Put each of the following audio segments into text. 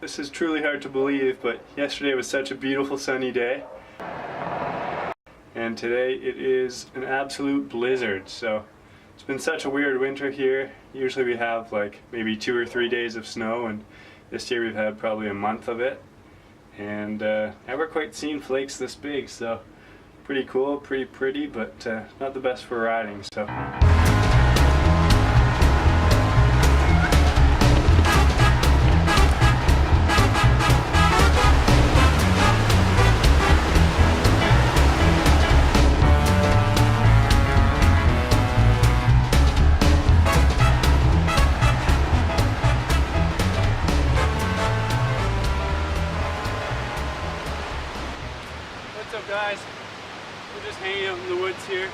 This is truly hard to believe, but yesterday was such a beautiful sunny day. And today it is an absolute blizzard, so it's been such a weird winter here. Usually we have like maybe 2 or 3 days of snow, and this year we've had probably a month of it. And never quite seen flakes this big, so pretty cool, pretty, but not the best for riding. So. What's up, guys? We're just hanging out in the woods here,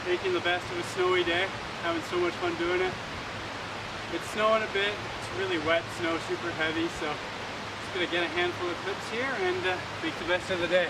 making the best of a snowy day, having so much fun doing it. It's snowing a bit, it's really wet snow, super heavy, so just gonna get a handful of clips here and make the best of the day.